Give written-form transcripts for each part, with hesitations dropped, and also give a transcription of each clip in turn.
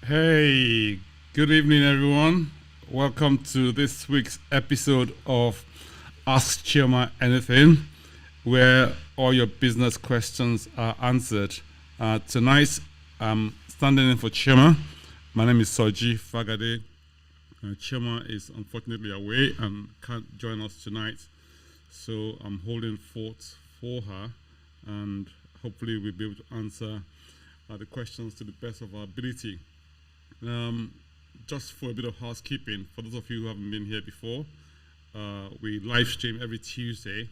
Hey, good evening, everyone. Welcome to this week's episode of Ask Chioma Anything, where all your business questions are answered. Tonight, I'm standing in for Chioma. My name is Soji Fagade. Chioma is unfortunately away and can't join us tonight, so I'm holding forth for her, and hopefully we'll be able to answer the questions to the best of our ability. Um, just for a bit of housekeeping, for those of you who haven't been here before, we live stream every Tuesday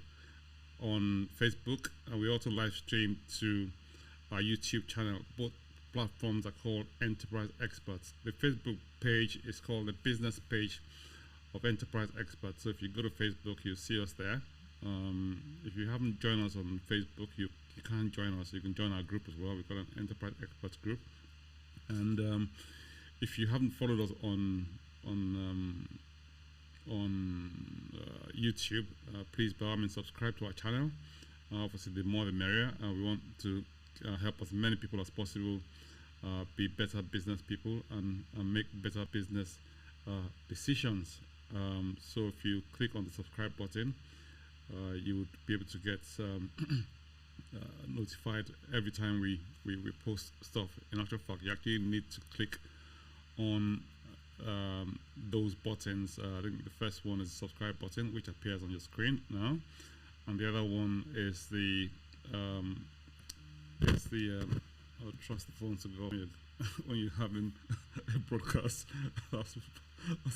on Facebook, and we also live stream to our YouTube channel. Both platforms are called Enterprise Experts. The Facebook page is called the business page of Enterprise Experts. So if you go to Facebook, you'll see us there. If you haven't joined us on Facebook, you can't join us. You can join our group as well. We've got an Enterprise Experts group. And if you haven't followed us on YouTube, please by all means subscribe to our channel. Obviously, the more the merrier. We want to help as many people as possible be better business people and make better business decisions. So if you click on the subscribe button, you would be able to get notified every time we post stuff. In actual fact, you actually need to click on those buttons. I think the first one is the subscribe button, which appears on your screen now, and the other one is the I'll trust the phone to go when you're having a broadcast. That's the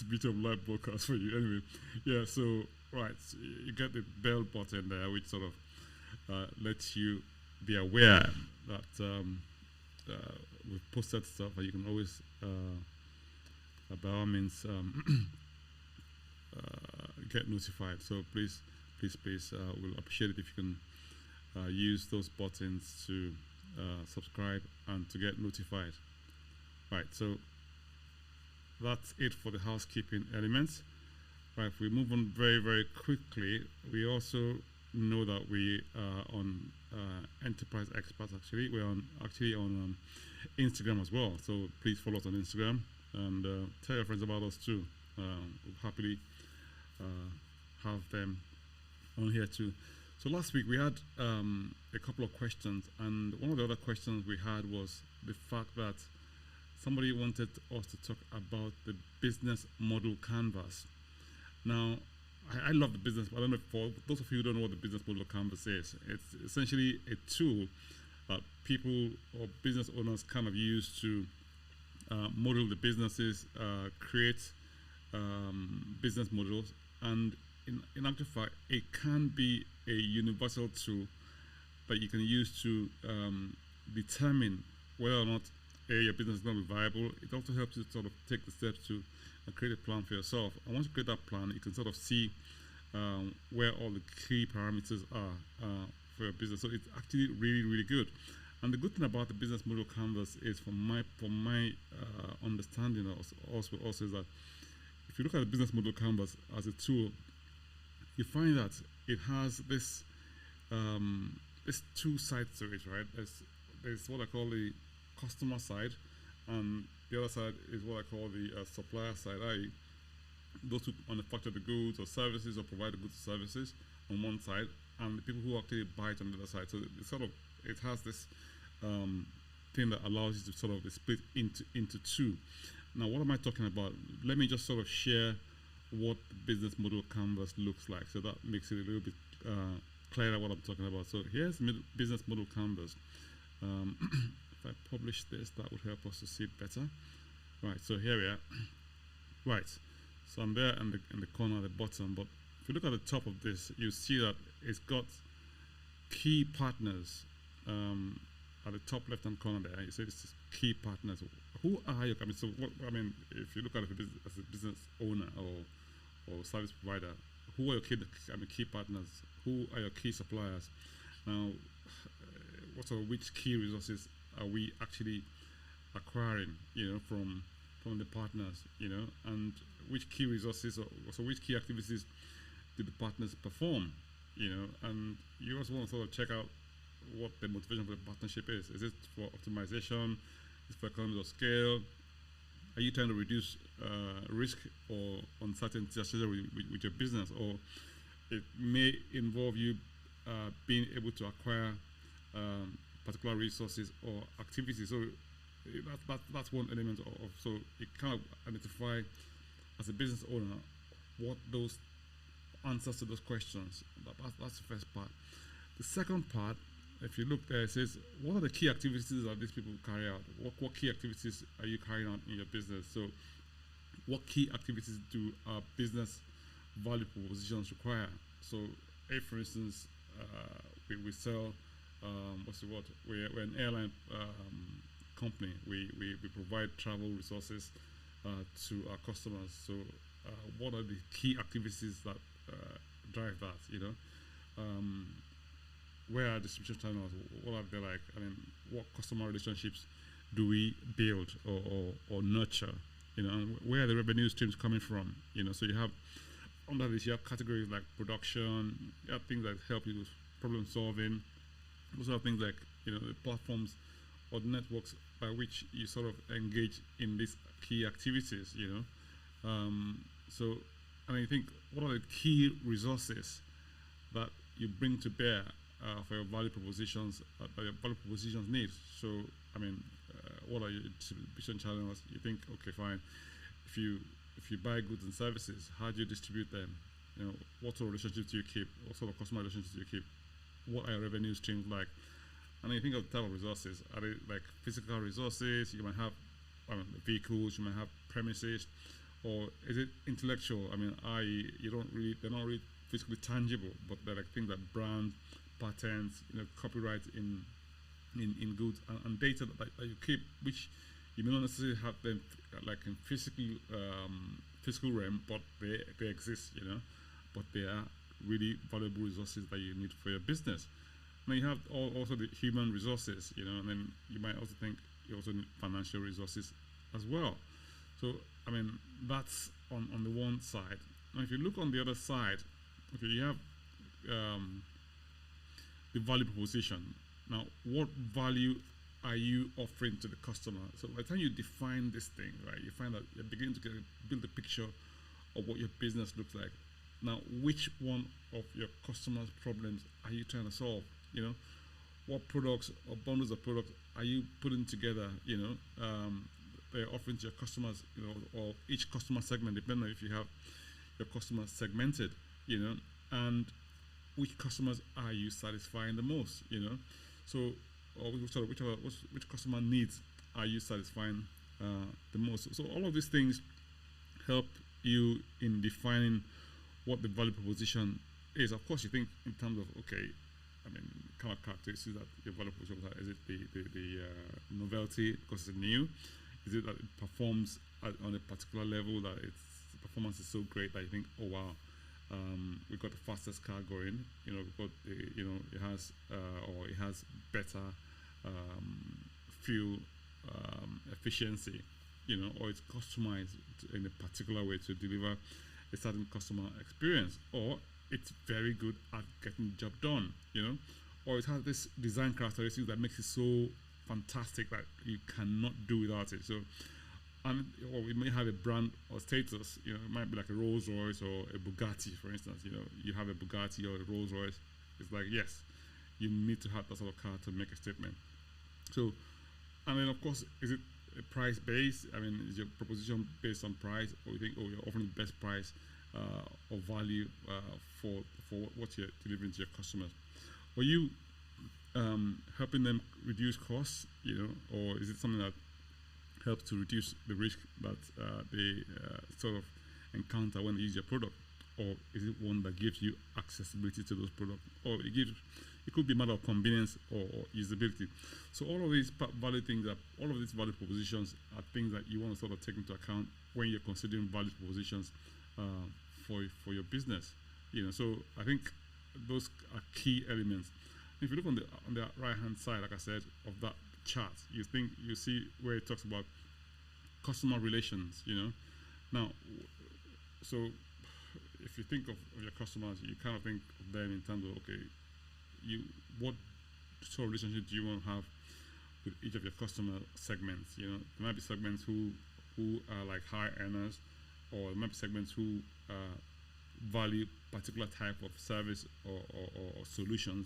beauty of live broadcast for you. Anyway, yeah. So right, so you get the bell button there, which sort of lets you be aware that we've posted stuff, and you can always by all means get notified. So please, we'll appreciate it if you can use those buttons to subscribe and to get notified. Right, so that's it for the housekeeping elements. Right, if we move on very, very quickly, we also know that we are on Enterprise Experts. Actually, we're on Instagram as well. So please follow us on Instagram and tell your friends about us too. We'll happily have them on here too. So last week we had a couple of questions, and one of the other questions we had was the fact that somebody wanted us to talk about the business model canvas. Now, I love the business. I don't know if for those of you who don't know what the business model canvas is. It's essentially a tool that people or business owners kind of use to model the businesses, create business models, and in actual fact, it can be a universal tool that you can use to determine whether or not your business is going to be viable. It also helps you sort of take the steps to create a plan for yourself. And once you create that plan, you can sort of see where all the key parameters are for your business. So it's actually really, really good. And the good thing about the business model canvas is, from my understanding, also is that if you look at the business model canvas as a tool, you find that it has this two sides to it, right? There's what I call the customer side, and the other side is what I call the supplier side, i.e. those who manufacture the goods or services or provide the goods or services on one side, and the people who actually buy it on the other side. So it has this thing that allows you to sort of split into two. Now, what am I talking about? Let me just sort of share what the business model canvas looks like, so that makes it a little bit clearer what I'm talking about. So here's business model canvas. If I publish this, that would help us to see it better. Right, so here we are. Right, so I'm there in the corner at the bottom, but if you look at the top of this, you see that it's got key partners at the top left-hand corner there. You see this is key partners. Who are your? If you look at it as a business owner or service provider, who are your key partners? Who are your key suppliers? Now, which key resources are we actually acquiring, from the partners, and which key resources, so which key activities do the partners perform, and you also want to sort of check out what the motivation for the partnership is. Is it for optimization? Is it for economies of scale? Are you trying to reduce risk or uncertainty associated with your business? Or it may involve you being able to acquire particular resources or activities. So that's one element of. So you kind of identify as a business owner what those answers to those questions. That's the first part. The second part, if you look there, it says, what are the key activities that these people carry out? What key activities are you carrying out in your business? So what key activities do our business value propositions require? So if, for instance, we sell, what's the word? We're an airline company. We provide travel resources to our customers. So what are the key activities that drive that, you know? Where are distribution channels? What are they like? I mean, what customer relationships do we build or nurture? You know, and where are the revenue streams coming from? You know, so you have under this, you have categories like production, you have things that help you with problem solving. Also have things like, you know, the platforms or the networks by which you sort of engage in these key activities, you know. So, I mean, you think, what are the key resources that you bring to bear for your value propositions, that your value propositions need? So, I mean, what are your distribution channels? You think, okay, fine. If you buy goods and services, how do you distribute them? You know, what sort of relationships do you keep? What sort of customer relationships do you keep? What are your revenue streams like? And you think of the type of resources. Are they like physical resources? You might have vehicles, you might have premises, or is it intellectual? I mean, they're not really physically tangible, but they're like things like brand, patents, you know, copyright in goods and data that you keep, which you may not necessarily have them like in physical realm, but they exist, you know, but they are really valuable resources that you need for your business. Then you have also the human resources, you know, and then you might also think you also need financial resources as well. So, I mean, that's on the one side. Now, if you look on the other side, okay, you have the value proposition. Now, what value are you offering to the customer? So by the time you define this thing, right, you find that you're beginning to build a picture of what your business looks like. Now, which one of your customers' problems are you trying to solve? You know, what products or bundles of products are you putting together? You know, they're offering to your customers. You know, or each customer segment, depending on if you have your customers segmented. You know, and which customers are you satisfying the most? You know, so or which customer needs are you satisfying the most? So all of these things help you in defining what the value proposition is. Of course, you think in terms of, okay, I mean, kind of characteristics that your value proposition is. Is it the novelty because it's new? Is it that it performs on a particular level, that its performance is so great that you think, oh wow, we've got the fastest car going. You know, we've got it has better fuel efficiency. You know, or it's customized in a particular way to deliver a certain customer experience, or it's very good at getting the job done, you know, or it has this design characteristics that makes it so fantastic that you cannot do without it. So, or we may have a brand or status, you know, it might be like a Rolls Royce or a Bugatti, for instance. You know, you have a Bugatti or a Rolls Royce, it's like, yes, you need to have that sort of car to make a statement. So, and then of course, is it a price base? I mean, is your proposition based on price, or you think, oh, you're offering the best price or value for what you're delivering to your customers? Are you helping them reduce costs, you know, or is it something that helps to reduce the risk that they sort of encounter when they use your product? Or is it one that gives you accessibility to those products? Or it could be a matter of convenience or usability. So all of these value things, all of these value propositions are things that you want to sort of take into account when you're considering value propositions for your business. You know, so I think those are key elements. If you look on the right hand side, like I said, of that chart, you see where it talks about customer relations. You know, now, so if you think of your customers, you kind of think of them in terms of, okay, what sort of relationship do you want to have with each of your customer segments? You know, there might be segments who who are like high earners, or there might be segments who value particular type of service or solutions,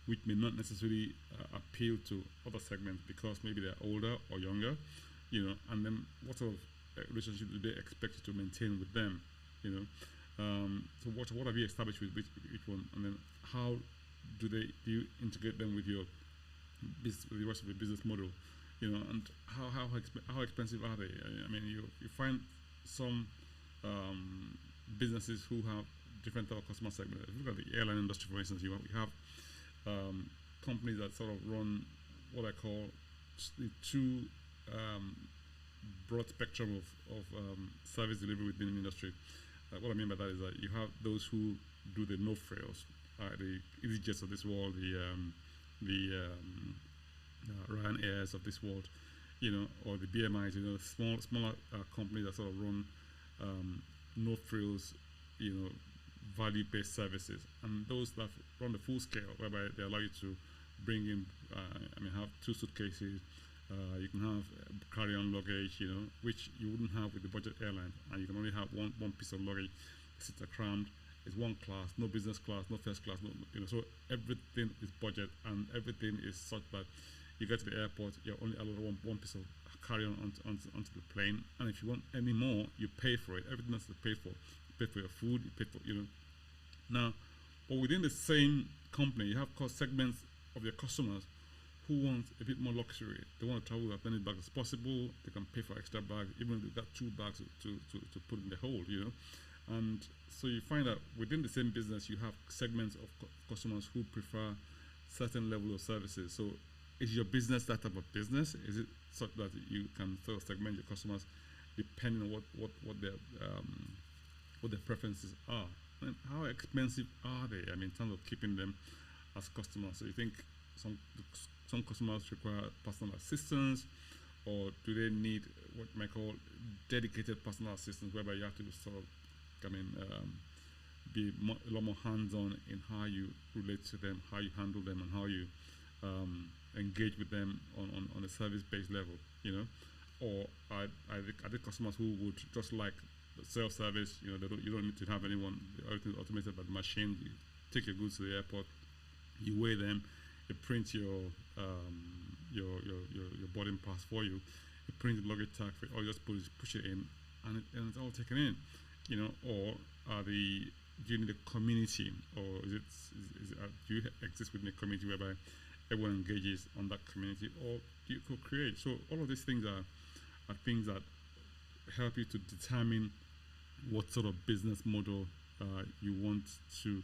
which may not necessarily appeal to other segments because maybe they're older or younger, and then what sort of relationship do they expect you to maintain with them, so what have you established with each one, and then how do you integrate them with with the rest of the business model, and how expensive are they? I mean, you find some businesses who have different type of customer segments. If you look at the airline industry, for instance, you have companies that sort of run what I call the two broad spectrum of service delivery within the industry. What I mean by that is that you have those who do the no frills, the EasyJets of this world, the Ryanairs of this world, or the BMIs, smaller companies that sort of run no frills, value-based services, and those that run the full scale, whereby they allow you to bring in, have 2 suitcases. You can have carry-on luggage, which you wouldn't have with the budget airline, and you can only have one piece of luggage. Seats are crammed. It's one class, no business class, no first class, so everything is budget, and everything is such that you get to the airport, you're only allowed one piece of carry-on onto the plane, and if you want any more, you pay for it. Everything has to pay for. You pay for your food, you pay for, Now, but within the same company, you have segments of your customers who want a bit more luxury. They want to travel with as many bags as possible. They can pay for extra bags, even if they've got 2 bags to put in the hold, And so you find that within the same business, you have segments of customers who prefer certain level of services. So is your business that type of business? Is it such that you can sort of segment your customers depending on what their preferences are? And how expensive are they? I mean, in terms of keeping them as customers. So you think some customers require personal assistance, or do they need what you might call dedicated personal assistance, whereby you have to sort of be a lot more hands-on in how you relate to them, how you handle them, and how you engage with them on a service-based level, or are the customers who would just like self-service, you don't need to have anyone, everything's automated by the machine. You take your goods to the airport, you weigh them, you print your boarding pass for you, you print the luggage tag for it, or you just push it in, and it's all taken in, or do you need a community, or do you exist within a community whereby everyone engages on that community, or do you co-create? So all of these things are things that help you to determine what sort of business model you want to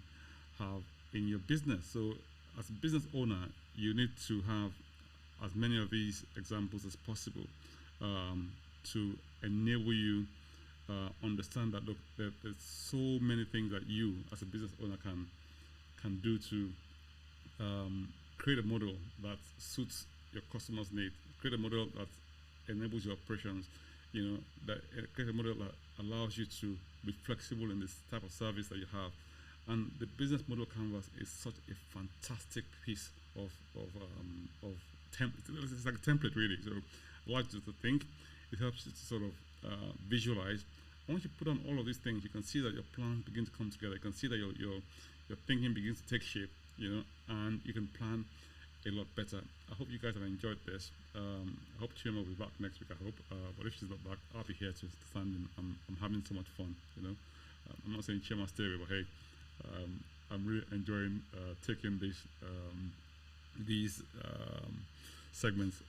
have in your business. So as a business owner, you need to have as many of these examples as possible to enable you understand that, look, there's so many things that you as a business owner can do to create a model that suits your customers' needs, create a model that enables your operations, create a model that allows you to be flexible in this type of service that you have. And the business model canvas is such a fantastic piece of it's like a template, really. So it allows you to think. It helps you to sort of visualize. Once you put on all of these things, you can see that your plans begin to come together. You can see that your thinking begins to take shape, and you can plan a lot better. I hope you guys have enjoyed this. I hope Chioma will be back next week. I hope, but if she's not back, I'll be here to stand in. I'm having so much fun. I'm not saying Chioma stay away, but hey, I'm really enjoying taking these segments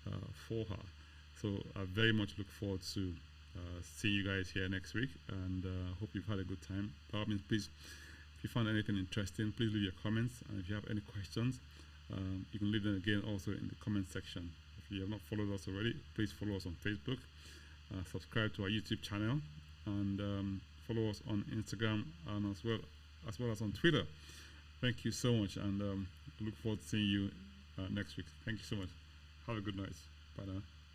for her. So I very much look forward to seeing you guys here next week, and hope you've had a good time. By all means, please, if you found anything interesting, please leave your comments, and if you have any questions, you can leave them again also in the comment section. If you have not followed us already, please follow us on Facebook, subscribe to our YouTube channel, and follow us on Instagram, and as well as on Twitter. Thank you so much, and look forward to seeing you next week. Thank you so much. Have a good night. Bye now.